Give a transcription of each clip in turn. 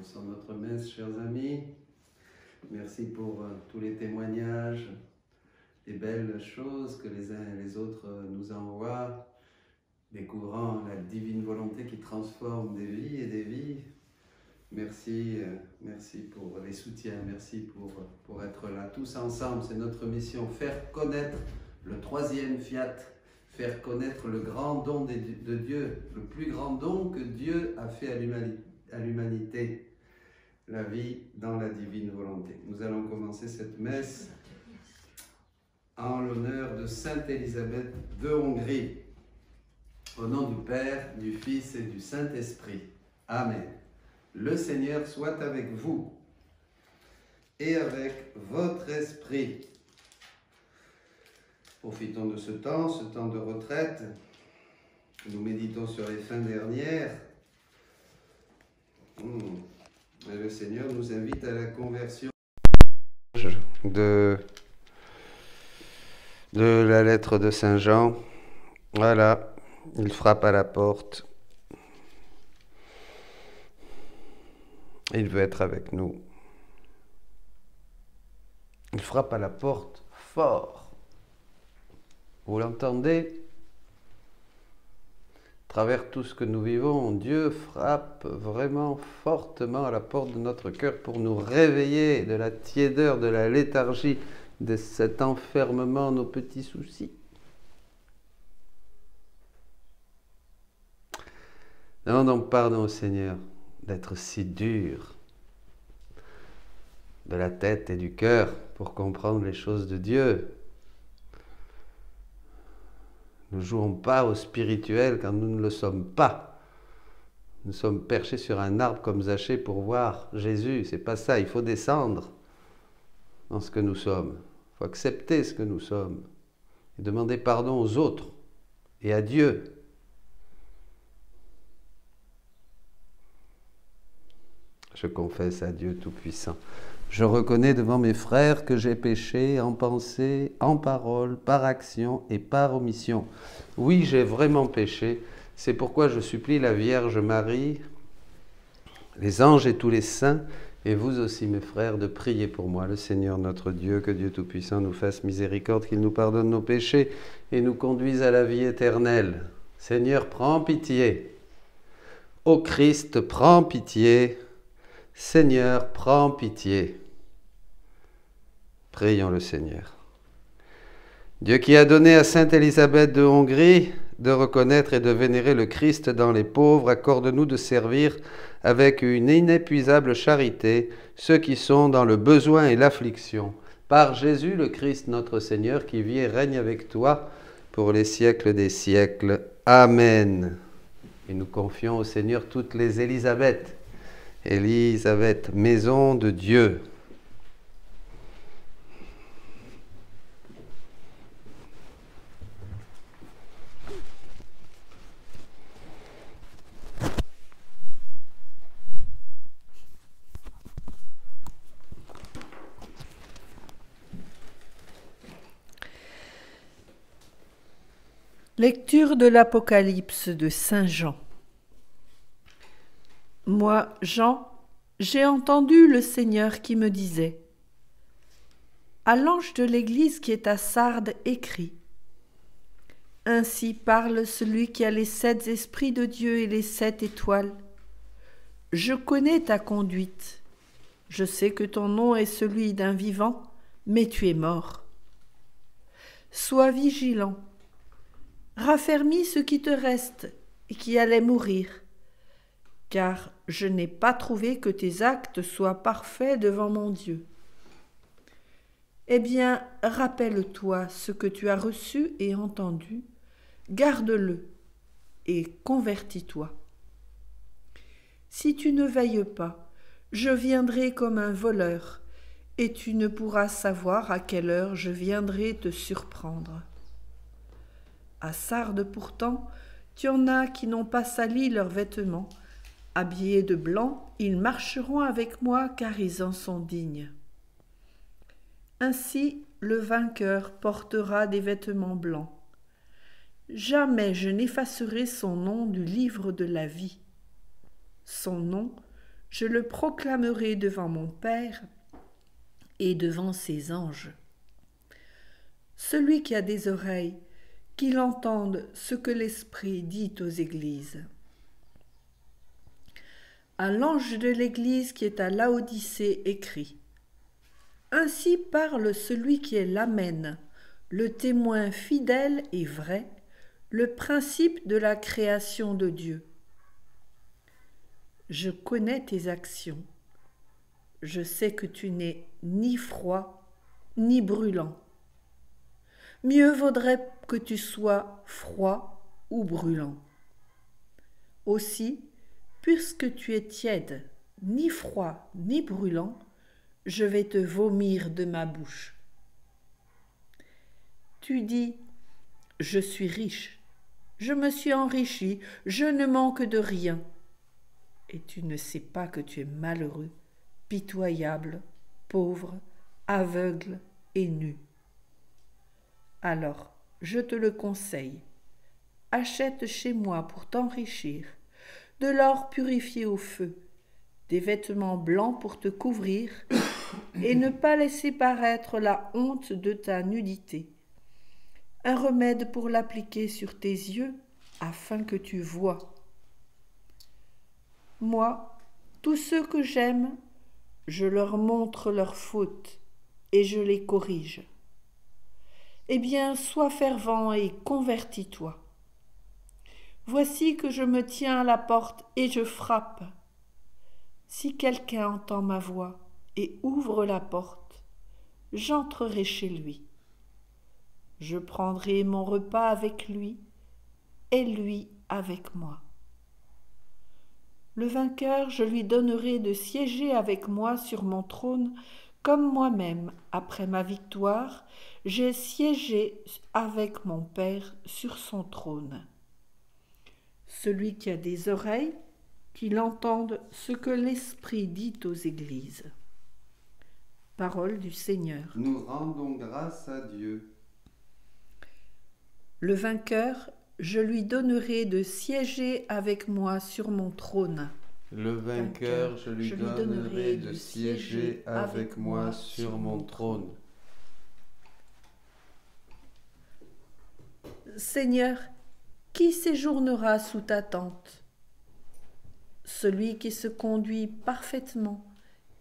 Commençons notre messe, chers amis. Merci pour tous les témoignages, les belles choses que les uns et les autres nous envoient, découvrant la divine volonté qui transforme des vies et des vies. Merci, merci pour les soutiens, merci pour être là tous ensemble. C'est notre mission, faire connaître le troisième fiat, faire connaître le grand don de Dieu, le plus grand don que Dieu a fait à l'humanité, la vie dans la divine volonté. Nous allons commencer cette messe en l'honneur de Sainte Élisabeth de Hongrie. Au nom du Père, du Fils et du Saint-Esprit. Amen. Le Seigneur soit avec vous et avec votre esprit. Profitons de ce temps de retraite. Nous méditons sur les fins dernières. Et le Seigneur nous invite à la conversion de la lettre de Saint Jean. Voilà, il frappe à la porte. Il veut être avec nous. Il frappe à la porte fort. Vous l'entendez? À travers tout ce que nous vivons, Dieu frappe vraiment fortement à la porte de notre cœur pour nous réveiller de la tiédeur, de la léthargie, de cet enfermement, nos petits soucis. Demandons pardon au Seigneur d'être si dur de la tête et du cœur pour comprendre les choses de Dieu. Nous ne jouons pas au spirituel quand nous ne le sommes pas. Nous sommes perchés sur un arbre comme Zachée pour voir Jésus. C'est pas ça, il faut descendre dans ce que nous sommes. Il faut accepter ce que nous sommes et demander pardon aux autres et à Dieu. Je confesse à Dieu Tout-Puissant. Je reconnais devant mes frères que j'ai péché en pensée, en parole, par action et par omission. Oui, j'ai vraiment péché. C'est pourquoi je supplie la Vierge Marie, les anges et tous les saints, et vous aussi mes frères, de prier pour moi, le Seigneur notre Dieu, que Dieu Tout-Puissant nous fasse miséricorde, qu'il nous pardonne nos péchés et nous conduise à la vie éternelle. Seigneur, prends pitié. Ô Christ, prends pitié. Seigneur, prends pitié. Prions le Seigneur. Dieu qui a donné à Sainte Élisabeth de Hongrie de reconnaître et de vénérer le Christ dans les pauvres, accorde-nous de servir avec une inépuisable charité ceux qui sont dans le besoin et l'affliction. Par Jésus le Christ notre Seigneur, qui vit et règne avec toi pour les siècles des siècles. Amen. Et nous confions au Seigneur toutes les Élisabeth. Élisabeth, maison de Dieu. Lecture de l'Apocalypse de Saint Jean. Moi, Jean, j'ai entendu le Seigneur qui me disait : à l'ange de l'Église qui est à Sardes, écris : ainsi parle celui qui a les 7 esprits de Dieu et les 7 étoiles. Je connais ta conduite. Je sais que ton nom est celui d'un vivant, mais tu es mort. Sois vigilant. Raffermis ce qui te reste et qui allait mourir, car je n'ai pas trouvé que tes actes soient parfaits devant mon Dieu. Eh bien, rappelle-toi ce que tu as reçu et entendu, garde-le et convertis-toi. Si tu ne veilles pas, je viendrai comme un voleur, et tu ne pourras savoir à quelle heure je viendrai te surprendre. À Sardes pourtant, tu en as qui n'ont pas sali leurs vêtements. Habillés de blanc, ils marcheront avec moi car ils en sont dignes. Ainsi, le vainqueur portera des vêtements blancs. Jamais je n'effacerai son nom du livre de la vie. Son nom, Je le proclamerai devant mon Père et devant ses anges. Celui qui a des oreilles, qu'il entende ce que l'Esprit dit aux églises. À l'ange de l'église qui est à Laodicée écrit : Ainsi parle celui qui est l'Amen, le témoin fidèle et vrai, le principe de la création de Dieu. Je connais tes actions. Je sais que tu n'es ni froid ni brûlant. Mieux vaudrait que tu sois froid ou brûlant. Aussi, puisque tu es tiède, ni froid ni brûlant, je vais te vomir de ma bouche. Tu dis : Je suis riche, je me suis enrichi, je ne manque de rien. Et tu ne sais pas que tu es malheureux, pitoyable, pauvre, aveugle et nu. Alors, je te le conseille, achète chez moi pour t'enrichir, de l'or purifié au feu, des vêtements blancs pour te couvrir, et ne pas laisser paraître la honte de ta nudité, un remède pour l'appliquer sur tes yeux, afin que tu voies. Moi, tous ceux que j'aime, je leur montre leurs fautes, et je les corrige. Eh bien, sois fervent et convertis-toi. Voici que je me tiens à la porte et je frappe. Si quelqu'un entend ma voix et ouvre la porte, j'entrerai chez lui. Je prendrai mon repas avec lui et lui avec moi. Le vainqueur, je lui donnerai de siéger avec moi sur mon trône, comme moi-même, après ma victoire, j'ai siégé avec mon Père sur son trône. Celui qui a des oreilles, qu'il entende ce que l'Esprit dit aux églises. Parole du Seigneur. Nous rendons grâce à Dieu. Le vainqueur, je lui donnerai de siéger avec moi sur mon trône. Le vainqueur, je lui donnerai de siéger avec moi sur mon trône. Seigneur, qui séjournera sous ta tente ? Celui qui se conduit parfaitement,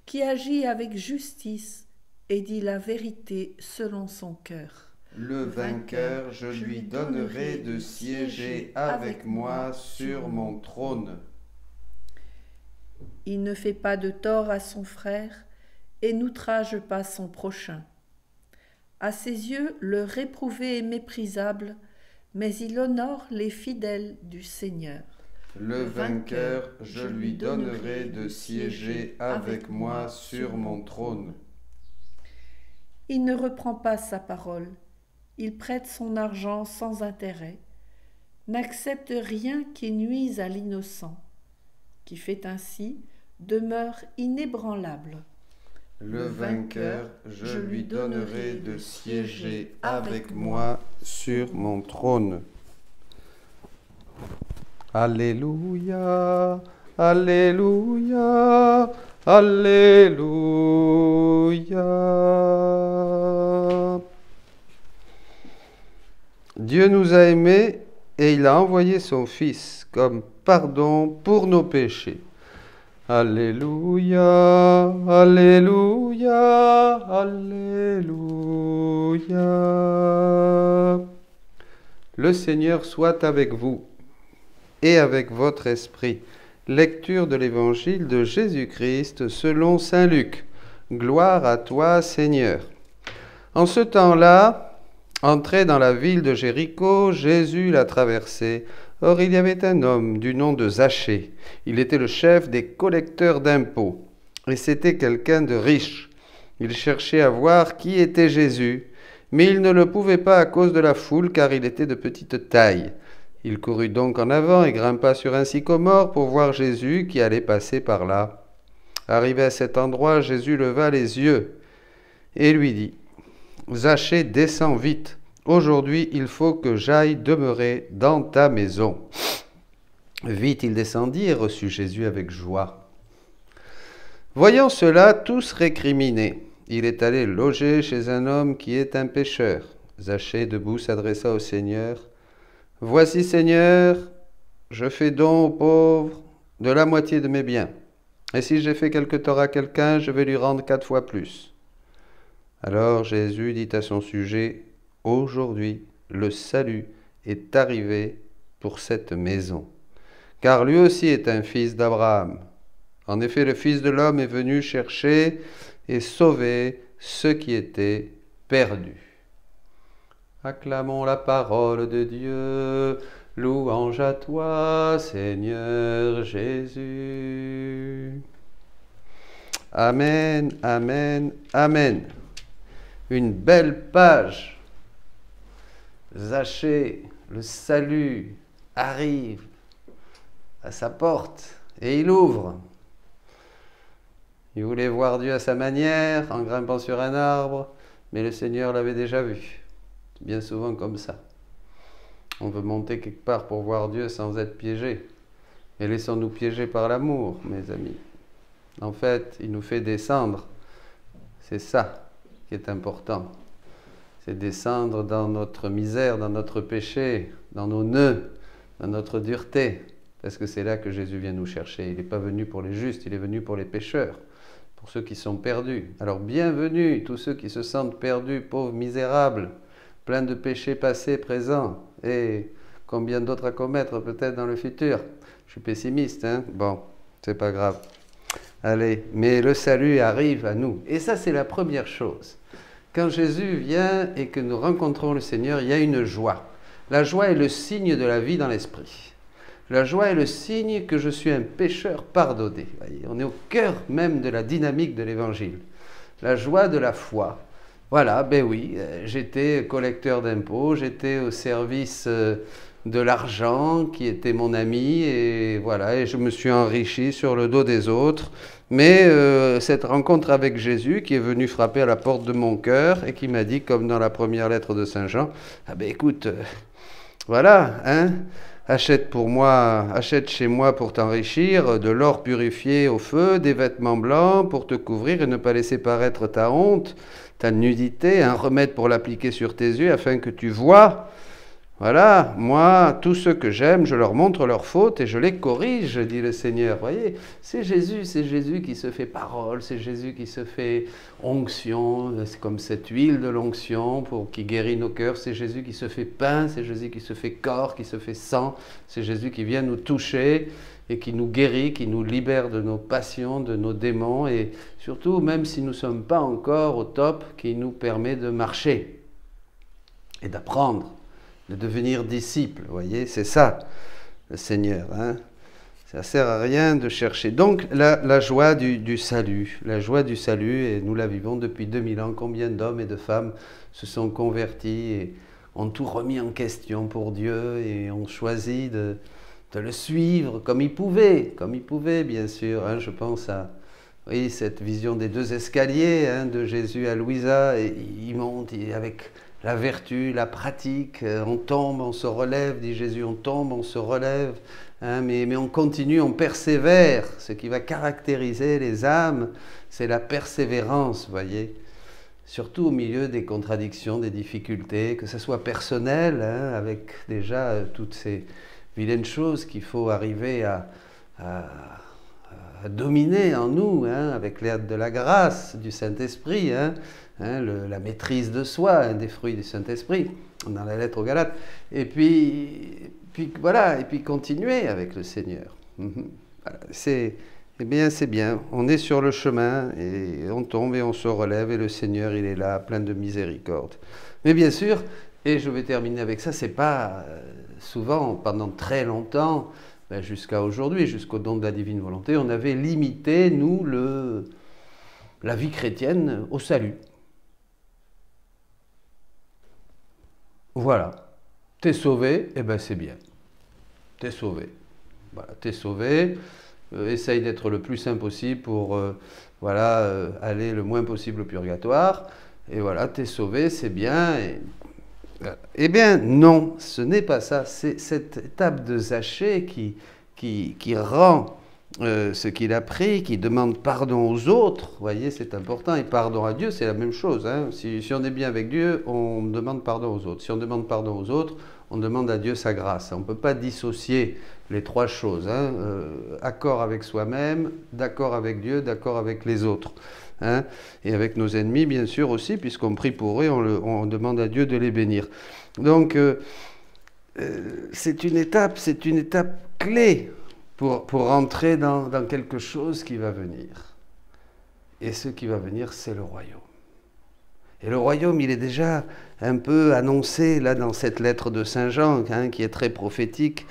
qui agit avec justice et dit la vérité selon son cœur. Le vainqueur, je lui donnerai de siéger avec moi sur mon trône. Il ne fait pas de tort à son frère et n'outrage pas son prochain. À ses yeux, le réprouvé est méprisable, mais il honore les fidèles du Seigneur. Le vainqueur, je lui donnerai de siéger avec moi sur mon trône. Il ne reprend pas sa parole, il prête son argent sans intérêt, n'accepte rien qui nuise à l'innocent, qui fait ainsi demeure inébranlable. Le vainqueur, je lui donnerai de siéger avec moi sur mon trône. Alléluia, Alléluia, Alléluia. Dieu nous a aimés et il a envoyé son Fils comme pardon pour nos péchés. Alléluia, Alléluia, Alléluia. Le Seigneur soit avec vous et avec votre esprit. Lecture de l'Évangile de Jésus-Christ selon saint Luc. Gloire à toi, Seigneur. En ce temps-là, entré dans la ville de Jéricho, Jésus la traversait. Or, il y avait un homme du nom de Zachée. Il était le chef des collecteurs d'impôts, et c'était quelqu'un de riche. Il cherchait à voir qui était Jésus, mais il ne le pouvait pas à cause de la foule, car il était de petite taille. Il courut donc en avant et grimpa sur un sycomore pour voir Jésus qui allait passer par là. Arrivé à cet endroit, Jésus leva les yeux et lui dit : « Zachée, descends vite. Aujourd'hui, il faut que j'aille demeurer dans ta maison. » Vite, il descendit et reçut Jésus avec joie. Voyant cela, tous récriminaient. Il est allé loger chez un homme qui est un pécheur. Zachée, debout, s'adressa au Seigneur. Voici, Seigneur, je fais don aux pauvres de la moitié de mes biens. Et si j'ai fait quelque tort à quelqu'un, je vais lui rendre 4 fois plus. Alors Jésus dit à son sujet, aujourd'hui, le salut est arrivé pour cette maison, car lui aussi est un fils d'Abraham. En effet, le Fils de l'homme est venu chercher et sauver ceux qui étaient perdus. Acclamons la parole de Dieu. Louange à toi, Seigneur Jésus. Amen, amen, amen. Une belle page. Zachée, le salut, arrive à sa porte et il ouvre. Il voulait voir Dieu à sa manière, en grimpant sur un arbre, mais le Seigneur l'avait déjà vu. C'est bien souvent comme ça. On veut monter quelque part pour voir Dieu sans être piégé. Et laissons-nous piéger par l'amour, mes amis. En fait, il nous fait descendre. C'est ça qui est important. C'est descendre dans notre misère, dans notre péché, dans nos nœuds, dans notre dureté. Parce que c'est là que Jésus vient nous chercher. Il n'est pas venu pour les justes, il est venu pour les pécheurs, pour ceux qui sont perdus. Alors bienvenue, tous ceux qui se sentent perdus, pauvres, misérables, pleins de péchés passés, présents, et combien d'autres à commettre peut-être dans le futur. Je suis pessimiste, hein? Bon, c'est pas grave. Allez, mais le salut arrive à nous. Et ça, c'est la première chose. Quand Jésus vient et que nous rencontrons le Seigneur, il y a une joie. La joie est le signe de la vie dans l'esprit. La joie est le signe que je suis un pécheur pardonné. Voyez, on est au cœur même de la dynamique de l'Évangile. La joie de la foi. Voilà, ben oui, j'étais collecteur d'impôts, j'étais au service de l'argent qui était mon ami, et voilà, et je me suis enrichi sur le dos des autres. Mais cette rencontre avec Jésus qui est venu frapper à la porte de mon cœur et qui m'a dit, comme dans la première lettre de Saint Jean, ah ben écoute, voilà, hein, achète chez moi pour t'enrichir, de l'or purifié au feu, des vêtements blancs pour te couvrir et ne pas laisser paraître ta honte, ta nudité, un remède pour l'appliquer sur tes yeux afin que tu vois. Voilà, moi, tous ceux que j'aime, je leur montre leurs fautes et je les corrige, dit le Seigneur. Vous voyez, c'est Jésus qui se fait parole, c'est Jésus qui se fait onction, c'est comme cette huile de l'onction qui guérit nos cœurs, c'est Jésus qui se fait pain, c'est Jésus qui se fait corps, qui se fait sang, c'est Jésus qui vient nous toucher et qui nous guérit, qui nous libère de nos passions, de nos démons, et surtout, même si nous ne sommes pas encore au top, qui nous permet de marcher et d'apprendre, de devenir disciple. Vous voyez, c'est ça, le Seigneur. Hein, ça ne sert à rien de chercher. Donc, la joie du salut, et nous la vivons depuis 2000 ans. Combien d'hommes et de femmes se sont convertis et ont tout remis en question pour Dieu et ont choisi de le suivre comme ils pouvaient, bien sûr. Hein, je pense à cette vision des 2 escaliers, hein, de Jésus à Louisa, et il monte avec la vertu, la pratique, on tombe, on se relève, dit Jésus, on tombe, on se relève, hein, mais on continue, on persévère. Ce qui va caractériser les âmes, c'est la persévérance, voyez. Surtout au milieu des contradictions, des difficultés, que ce soit personnel, hein, avec déjà toutes ces vilaines choses qu'il faut arriver à dominer en nous, hein, avec l'aide de la grâce du Saint-Esprit, hein, la maîtrise de soi, un des fruits du Saint-Esprit, dans la lettre aux Galates, et puis voilà, et puis continuer avec le Seigneur. Voilà, c'est bien, on est sur le chemin, et on tombe et on se relève, et le Seigneur, il est là, plein de miséricorde. Mais bien sûr, et je vais terminer avec ça, c'est pas souvent, pendant très longtemps, jusqu'à aujourd'hui, jusqu'au don de la divine volonté, on avait limité, nous, la vie chrétienne au salut. Voilà, t'es sauvé, eh ben c'est bien. T'es sauvé. Voilà, t'es sauvé. Essaye d'être le plus saint possible pour aller le moins possible au purgatoire. Et voilà, t'es sauvé, c'est bien. Eh bien, non, ce n'est pas ça. C'est cette étape de Zachée qui rend ce qu'il a pris, qui demande pardon aux autres. Vous voyez, c'est important. Et pardon à Dieu, c'est la même chose. Hein. Si on est bien avec Dieu, on demande pardon aux autres. Si on demande pardon aux autres, on demande à Dieu sa grâce. On ne peut pas dissocier les trois choses. Hein. Accord avec soi-même, d'accord avec Dieu, d'accord avec les autres. Hein. Et avec nos ennemis, bien sûr aussi, puisqu'on prie pour eux, on demande à Dieu de les bénir. Donc, c'est une étape clé pour rentrer dans quelque chose qui va venir. Et ce qui va venir, c'est le royaume. Et le royaume, il est déjà un peu annoncé là dans cette lettre de Saint Jean, hein, qui est très prophétique.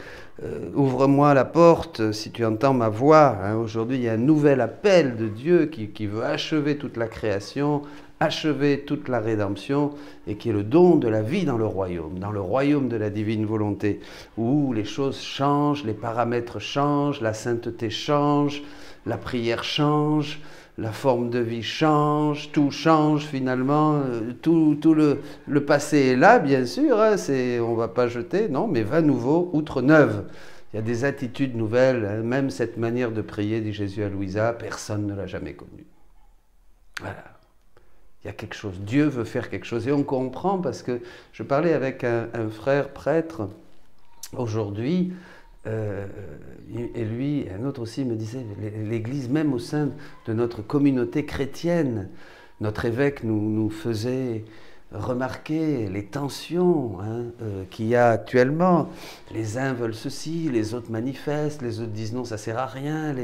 Ouvre-moi la porte si tu entends ma voix. Hein. Aujourd'hui, il y a un nouvel appel de Dieu qui veut achever toute la création, achever toute la rédemption, et qui est le don de la vie dans le royaume de la divine volonté, où les choses changent, les paramètres changent, la sainteté change, la prière change, la forme de vie change, tout change finalement, tout le passé est là, bien sûr, hein, on ne va pas jeter, non, mais va nouveau, outre neuve. Il y a des attitudes nouvelles, hein, même cette manière de prier, dit Jésus à Louisa, personne ne l'a jamais connue. Voilà. Il y a quelque chose, Dieu veut faire quelque chose. Et on comprend parce que je parlais avec un frère prêtre aujourd'hui, et lui, un autre aussi me disait, l'Église même au sein de notre communauté chrétienne, notre évêque nous faisait remarquer les tensions qu'il y a actuellement. Les uns veulent ceci, les autres manifestent, les autres disent non, ça ne sert à rien,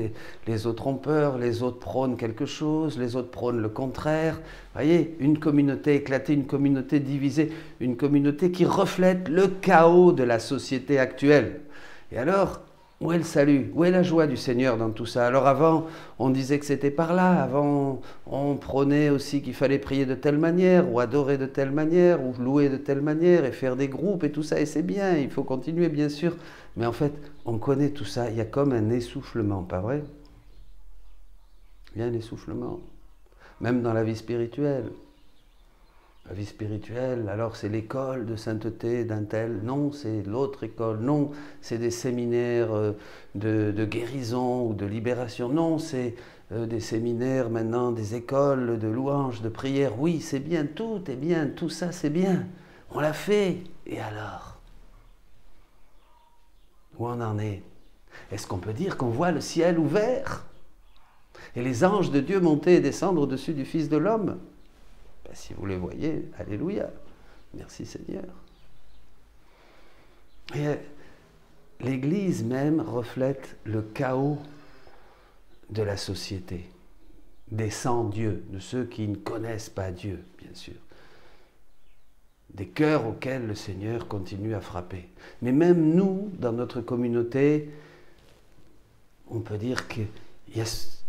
les autres ont peur, les autres prônent quelque chose, les autres prônent le contraire. Vous voyez, une communauté éclatée, une communauté divisée, une communauté qui reflète le chaos de la société actuelle. Et alors, où est le salut? Où est la joie du Seigneur dans tout ça? Alors avant, on disait que c'était par là. Avant, on prônait aussi qu'il fallait prier de telle manière, ou adorer de telle manière, ou louer de telle manière, et faire des groupes et tout ça. Et c'est bien, il faut continuer, bien sûr. Mais en fait, on connaît tout ça. Il y a comme un essoufflement, pas vrai? Il y a un essoufflement. Même dans la vie spirituelle. La vie spirituelle, alors c'est l'école de sainteté d'un tel, non, c'est l'autre école, non, c'est des séminaires de guérison ou de libération, non, c'est des séminaires maintenant, des écoles de louanges, de prières, oui, c'est bien, tout est bien, tout ça c'est bien, on l'a fait, et alors? Où on en est? Est-ce qu'on peut dire qu'on voit le ciel ouvert et les anges de Dieu monter et descendre au-dessus du Fils de l'homme? Si vous les voyez, alléluia, merci Seigneur. Et l'Église même reflète le chaos de la société, des sans-dieux, de ceux qui ne connaissent pas Dieu, bien sûr. Des cœurs auxquels le Seigneur continue à frapper. Mais même nous, dans notre communauté, on peut dire qu'il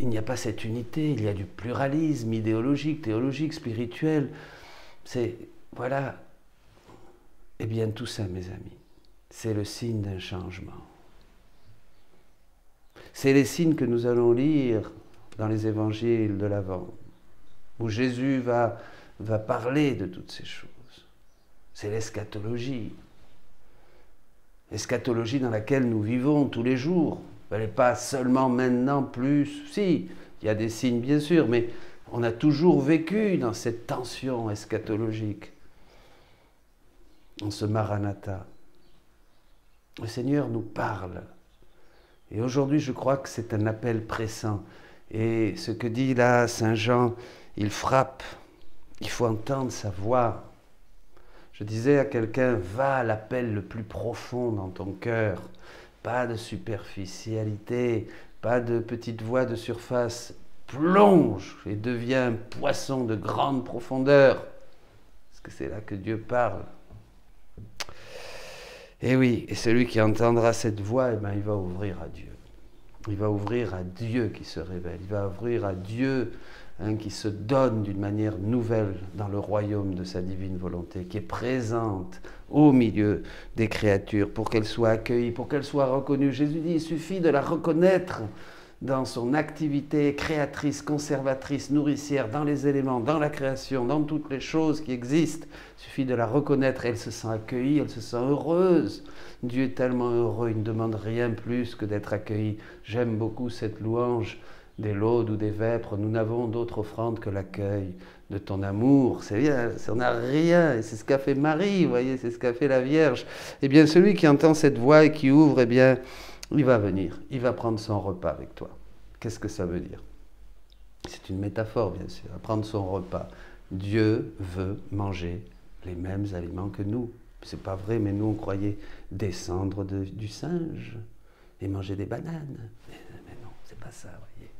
n'y a pas cette unité, il y a du pluralisme idéologique, théologique, spirituel. Voilà. Eh bien, tout ça, mes amis, c'est le signe d'un changement. C'est les signes que nous allons lire dans les évangiles de l'Avent, où Jésus va parler de toutes ces choses. C'est l'eschatologie. L'eschatologie dans laquelle nous vivons tous les jours. Elle n'est pas seulement maintenant plus, si, il y a des signes bien sûr, mais on a toujours vécu dans cette tension eschatologique, dans ce maranatha. Le Seigneur nous parle. Et aujourd'hui, je crois que c'est un appel pressant. Et ce que dit là Saint Jean, il frappe. Il faut entendre sa voix. Je disais à quelqu'un, va à l'appel le plus profond dans ton cœur. Pas de superficialité, pas de petite voix de surface. Plonge et deviens un poisson de grande profondeur. Parce que c'est là que Dieu parle. Et oui, et celui qui entendra cette voix, il va ouvrir à Dieu. Il va ouvrir à Dieu qui se révèle. Il va ouvrir à Dieu qui se donne d'une manière nouvelle dans le royaume de sa divine volonté, qui est présente au milieu des créatures pour qu'elle soit accueillie, pour qu'elle soit reconnue. Jésus dit, il suffit de la reconnaître dans son activité créatrice, conservatrice, nourricière, dans les éléments, dans la création, dans toutes les choses qui existent. Il suffit de la reconnaître, elle se sent accueillie, elle se sent heureuse. Dieu est tellement heureux, il ne demande rien plus que d'être accueilli. J'aime beaucoup cette louange des laudes ou des vêpres. Nous n'avons d'autre offrande que l'accueil de ton amour. C'est bien, on n'a rien, et c'est ce qu'a fait Marie, vous voyez, c'est ce qu'a fait la Vierge. Eh bien, celui qui entend cette voix et qui ouvre, eh bien, il va venir, il va prendre son repas avec toi. Qu'est-ce que ça veut dire? C'est une métaphore, bien sûr, à prendre son repas. Dieu veut manger les mêmes aliments que nous. C'est pas vrai, mais nous, on croyait descendre du singe et manger des bananes. Mais non, c'est pas ça, vous voyez.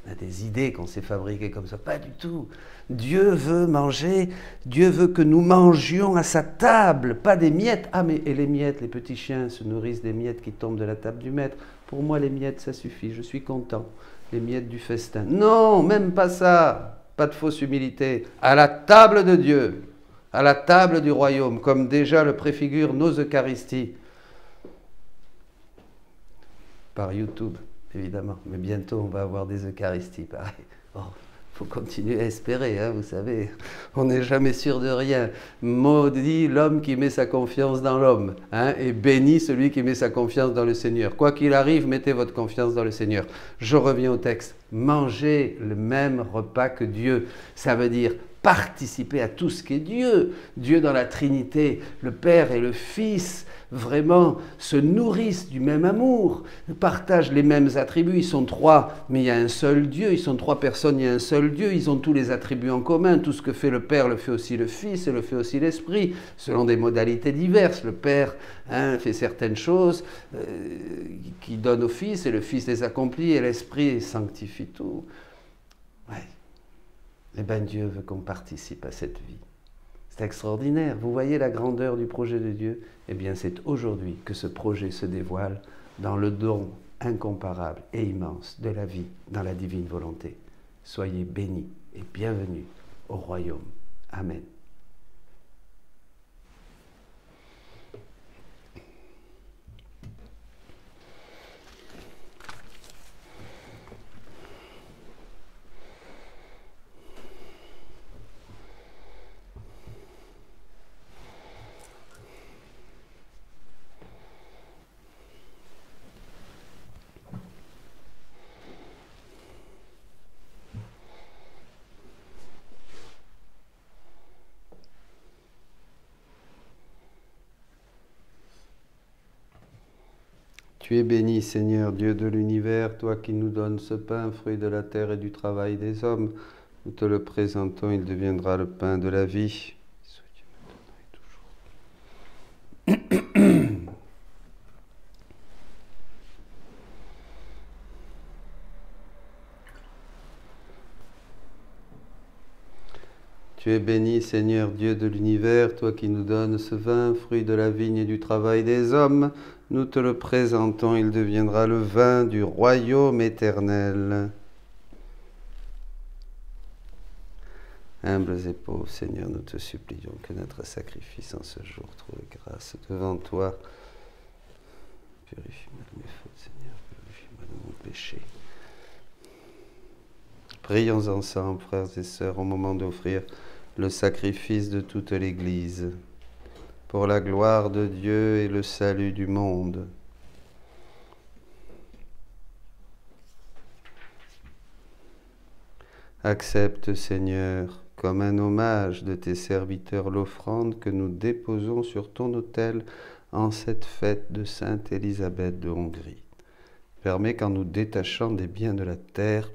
On a des idées qu'on s'est fabriquées comme ça. Pas du tout. Dieu veut manger, Dieu veut que nous mangions à sa table, pas des miettes. Ah, mais et les miettes, les petits chiens se nourrissent des miettes qui tombent de la table du maître. Pour moi, les miettes, ça suffit, je suis content. Les miettes du festin. Non, même pas ça. Pas de fausse humilité. À la table de Dieu, à la table du royaume, comme déjà le préfigurent nos Eucharisties. Par YouTube, évidemment. Mais bientôt, on va avoir des Eucharisties, pareil. Oh, faut continuer à espérer, hein, vous savez. On n'est jamais sûr de rien. Maudit l'homme qui met sa confiance dans l'homme, hein, et béni celui qui met sa confiance dans le Seigneur. Quoi qu'il arrive, mettez votre confiance dans le Seigneur. Je reviens au texte. Mangez le même repas que Dieu. Ça veut dire participer à tout ce qu'est Dieu. Dieu dans la Trinité, le Père et le Fils, vraiment se nourrissent du même amour, partagent les mêmes attributs. Ils sont trois, mais il y a un seul Dieu. Ils sont trois personnes, il y a un seul Dieu. Ils ont tous les attributs en commun. Tout ce que fait le Père le fait aussi le Fils et le fait aussi l'Esprit, selon des modalités diverses. Le Père fait certaines choses qui donnent au Fils, et le Fils les accomplit, et l'Esprit sanctifie tout. Ouais. Eh bien, Dieu veut qu'on participe à cette vie. C'est extraordinaire. Vous voyez la grandeur du projet de Dieu? Eh bien, c'est aujourd'hui que ce projet se dévoile dans le don incomparable et immense de la vie dans la divine volonté. Soyez bénis et bienvenus au royaume. Amen. Tu es béni, Seigneur, Dieu de l'univers, toi qui nous donnes ce pain, fruit de la terre et du travail des hommes. Nous te le présentons, il deviendra le pain de la vie. Tu es béni, Seigneur, Dieu de l'univers, toi qui nous donnes ce vin, fruit de la vigne et du travail des hommes. Nous te le présentons, il deviendra le vin du royaume éternel. Humbles et pauvres, Seigneur, nous te supplions que notre sacrifice en ce jour trouve grâce devant toi. Purifie-moi de mes fautes, Seigneur, purifie-moi de mon péché. Prions ensemble, frères et sœurs, au moment d'offrir le sacrifice de toute l'Église, pour la gloire de Dieu et le salut du monde. Accepte, Seigneur, comme un hommage de tes serviteurs l'offrande que nous déposons sur ton autel en cette fête de Sainte Élisabeth de Hongrie. Permets qu'en nous détachant des biens de la terre,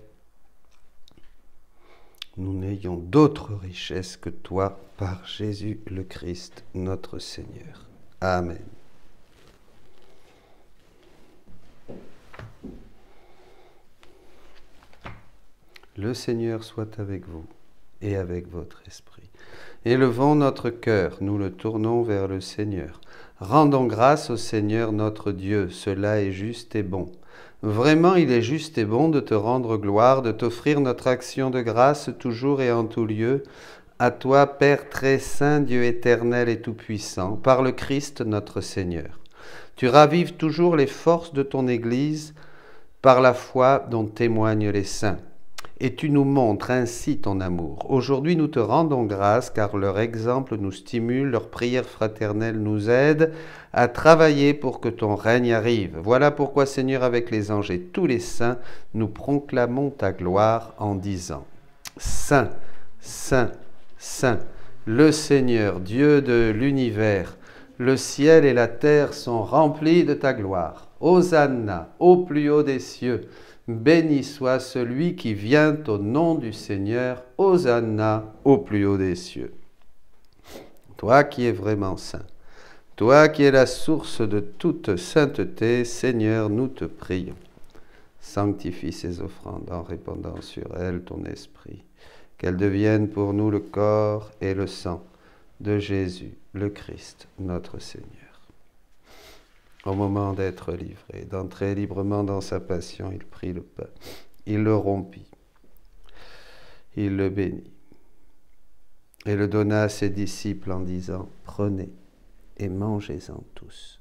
nous n'ayons d'autre richesse que toi, par Jésus le Christ, notre Seigneur. Amen. Le Seigneur soit avec vous et avec votre esprit. Élevons notre cœur, nous le tournons vers le Seigneur. Rendons grâce au Seigneur notre Dieu, cela est juste et bon. Vraiment, il est juste et bon de te rendre gloire, de t'offrir notre action de grâce toujours et en tout lieu. À toi, Père très saint, Dieu éternel et tout-puissant, par le Christ notre Seigneur. Tu ravives toujours les forces de ton Église par la foi dont témoignent les saints. Et tu nous montres ainsi ton amour. Aujourd'hui, nous te rendons grâce, car leur exemple nous stimule, leur prière fraternelle nous aide à travailler pour que ton règne arrive. Voilà pourquoi, Seigneur, avec les anges et tous les saints, nous proclamons ta gloire en disant: Saint, Saint, Saint, le Seigneur, Dieu de l'univers, le ciel et la terre sont remplis de ta gloire. Hosanna, au plus haut des cieux. Béni soit celui qui vient au nom du Seigneur. Hosanna, au plus haut des cieux. Toi qui es vraiment saint, toi qui es la source de toute sainteté, Seigneur, nous te prions. Sanctifie ces offrandes en répandant sur elles ton esprit, qu'elles deviennent pour nous le corps et le sang de Jésus, le Christ, notre Seigneur. Au moment d'être livré, d'entrer librement dans sa passion, il prit le pain, il le rompit, il le bénit et le donna à ses disciples en disant: Prenez et mangez-en tous.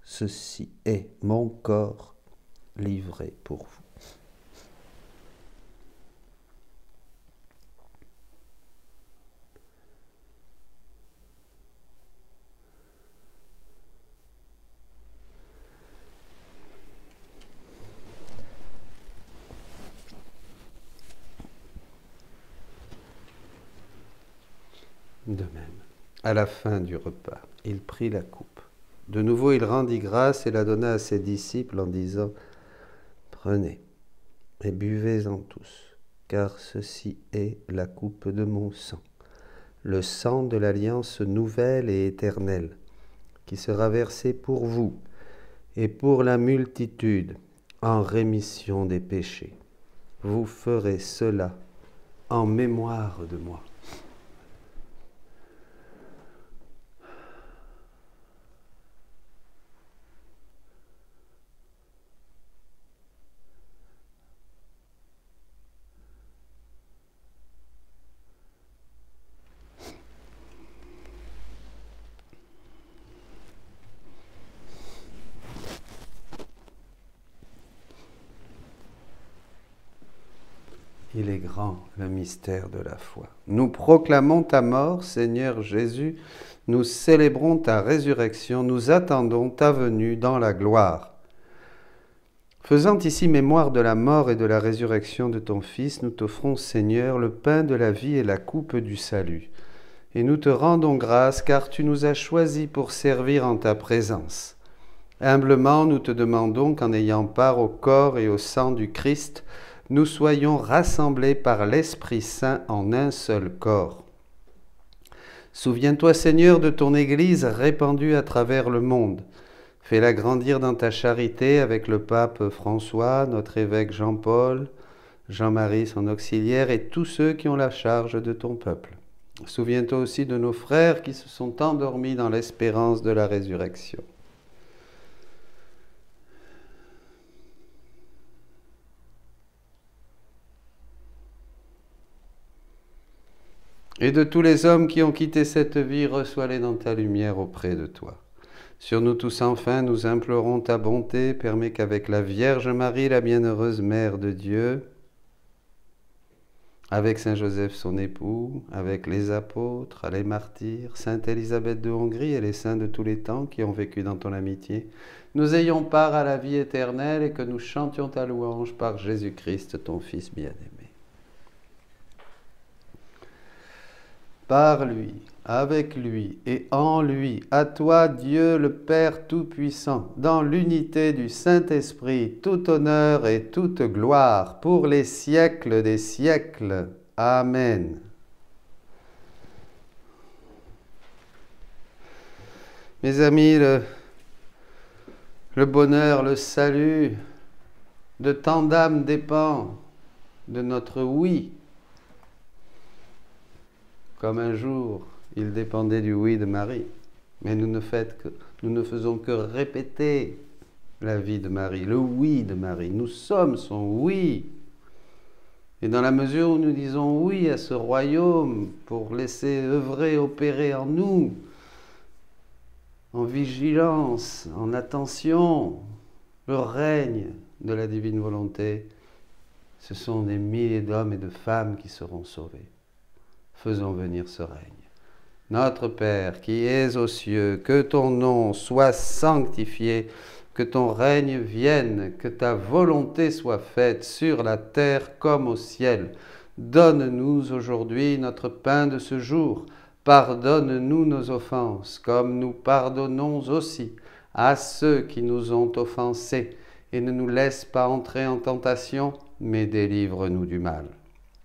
Ceci est mon corps livré pour vous. De même, à la fin du repas, il prit la coupe. De nouveau, il rendit grâce et la donna à ses disciples en disant: Prenez et buvez-en tous, car ceci est la coupe de mon sang, le sang de l'alliance nouvelle et éternelle, qui sera versé pour vous et pour la multitude en rémission des péchés. Vous ferez cela en mémoire de moi. Il est grand, le mystère de la foi. Nous proclamons ta mort, Seigneur Jésus. Nous célébrons ta résurrection. Nous attendons ta venue dans la gloire. Faisant ici mémoire de la mort et de la résurrection de ton Fils, nous t'offrons, Seigneur, le pain de la vie et la coupe du salut. Et nous te rendons grâce, car tu nous as choisis pour servir en ta présence. Humblement, nous te demandons qu'en ayant part au corps et au sang du Christ, nous soyons rassemblés par l'Esprit Saint en un seul corps. Souviens-toi, Seigneur, de ton Église répandue à travers le monde. Fais-la grandir dans ta charité avec le pape François, notre évêque Jean-Paul, Jean-Marie, son auxiliaire, et tous ceux qui ont la charge de ton peuple. Souviens-toi aussi de nos frères qui se sont endormis dans l'espérance de la résurrection. Et de tous les hommes qui ont quitté cette vie, reçois-les dans ta lumière auprès de toi. Sur nous tous enfin, nous implorons ta bonté, permets qu'avec la Vierge Marie, la bienheureuse Mère de Dieu, avec Saint Joseph son époux, avec les apôtres, les martyrs, Sainte Élisabeth de Hongrie et les saints de tous les temps qui ont vécu dans ton amitié, nous ayons part à la vie éternelle et que nous chantions ta louange par Jésus-Christ, ton Fils bien-aimé. Par lui, avec lui et en lui, à toi Dieu le Père Tout-Puissant, dans l'unité du Saint-Esprit, tout honneur et toute gloire pour les siècles des siècles. Amen. Mes amis, le bonheur, le salut de tant d'âmes dépend de notre oui. Comme un jour, il dépendait du oui de Marie. Mais nous ne faisons que répéter la vie de Marie, le oui de Marie. Nous sommes son oui. Et dans la mesure où nous disons oui à ce royaume pour laisser œuvrer, opérer en nous, en vigilance, en attention, le règne de la divine volonté, ce sont des milliers d'hommes et de femmes qui seront sauvés. Faisons venir ce règne. Notre Père qui es aux cieux, que ton nom soit sanctifié, que ton règne vienne, que ta volonté soit faite sur la terre comme au ciel. Donne-nous aujourd'hui notre pain de ce jour. Pardonne-nous nos offenses, comme nous pardonnons aussi à ceux qui nous ont offensés. Et ne nous laisse pas entrer en tentation, mais délivre-nous du mal.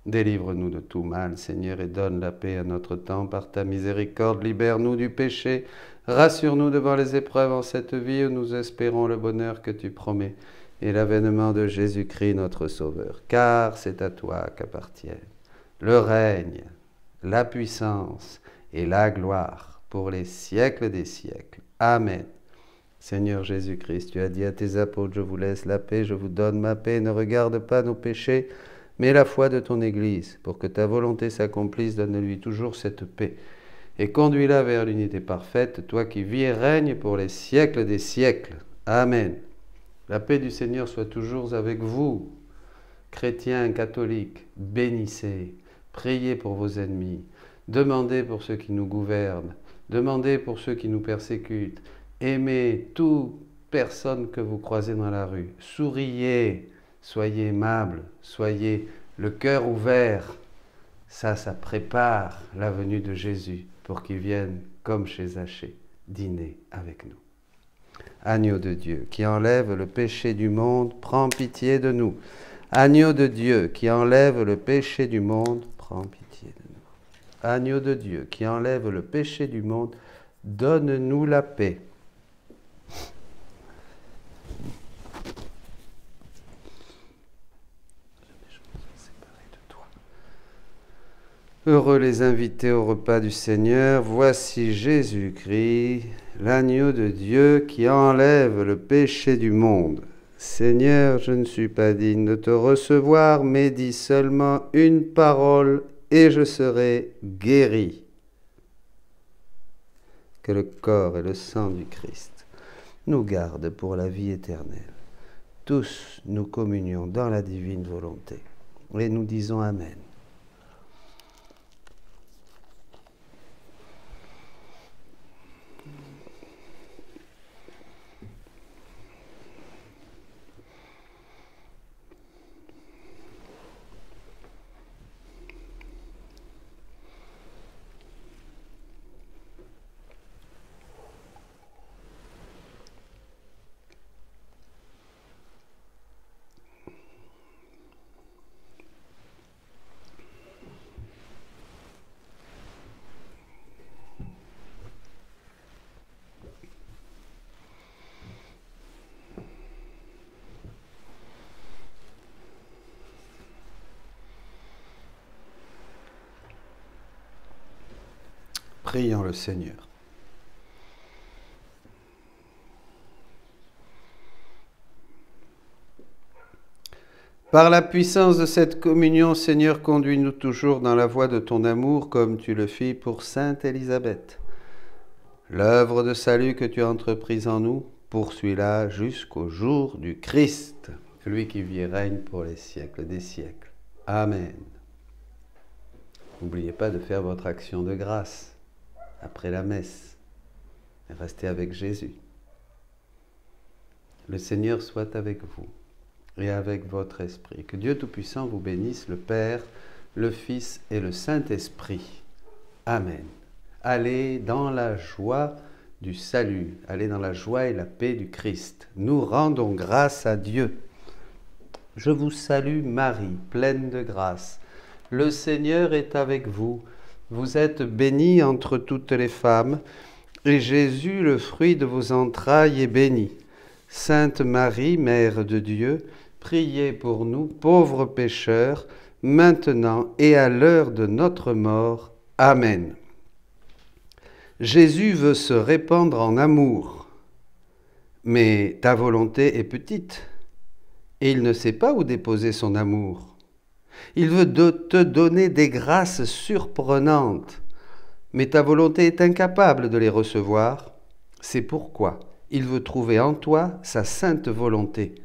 Délivre-nous de tout mal, Seigneur, et donne la paix à notre temps. Par ta miséricorde, libère-nous du péché. Rassure-nous devant les épreuves en cette vie où nous espérons le bonheur que tu promets et l'avènement de Jésus-Christ, notre Sauveur. Car c'est à toi qu'appartiennent le règne, la puissance et la gloire pour les siècles des siècles. Amen. Seigneur Jésus-Christ, tu as dit à tes apôtres, je vous laisse la paix, je vous donne ma paix, ne regarde pas nos péchés, mais la foi de ton Église. Pour que ta volonté s'accomplisse, donne-lui toujours cette paix. Et conduis-la vers l'unité parfaite, toi qui vis et règnes pour les siècles des siècles. Amen. La paix du Seigneur soit toujours avec vous. Chrétiens, catholiques, bénissez, priez pour vos ennemis, demandez pour ceux qui nous gouvernent, demandez pour ceux qui nous persécutent, aimez toute personne que vous croisez dans la rue, souriez, soyez aimables, soyez le cœur ouvert. Ça prépare la venue de Jésus pour qu'il vienne, comme chez Zachée, dîner avec nous. Agneau de Dieu, qui enlève le péché du monde, prends pitié de nous. Agneau de Dieu, qui enlève le péché du monde, prends pitié de nous. Agneau de Dieu, qui enlève le péché du monde, donne-nous la paix. Heureux les invités au repas du Seigneur, voici Jésus-Christ, l'agneau de Dieu qui enlève le péché du monde. Seigneur, je ne suis pas digne de te recevoir, mais dis seulement une parole et je serai guéri. Que le corps et le sang du Christ nous gardent pour la vie éternelle. Tous nous communions dans la divine volonté et nous disons Amen. Prions le Seigneur. Par la puissance de cette communion, Seigneur, conduis-nous toujours dans la voie de ton amour, comme tu le fis pour Sainte Élisabeth. L'œuvre de salut que tu as entreprise en nous, poursuis-la jusqu'au jour du Christ, lui qui vit et règne pour les siècles des siècles. Amen. N'oubliez pas de faire votre action de grâce après la messe. Restez avec Jésus. Le Seigneur soit avec vous et avec votre esprit. Que Dieu Tout-Puissant vous bénisse, le Père, le Fils et le Saint-Esprit. Amen. Allez dans la joie du salut. Allez dans la joie et la paix du Christ. Nous rendons grâce à Dieu. Je vous salue Marie, pleine de grâce. Le Seigneur est avec vous. Vous êtes bénie entre toutes les femmes, et Jésus, le fruit de vos entrailles, est béni. Sainte Marie, Mère de Dieu, priez pour nous, pauvres pécheurs, maintenant et à l'heure de notre mort. Amen. Jésus veut se répandre en amour, mais ta volonté est petite, et il ne sait pas où déposer son amour. Il veut te donner des grâces surprenantes, mais ta volonté est incapable de les recevoir. C'est pourquoi il veut trouver en toi sa sainte volonté.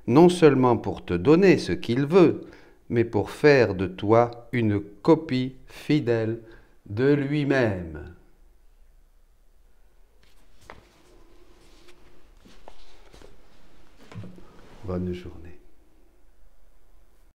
non seulement pour te donner ce qu'il veut, mais pour faire de toi une copie fidèle de lui-même. Bonne journée.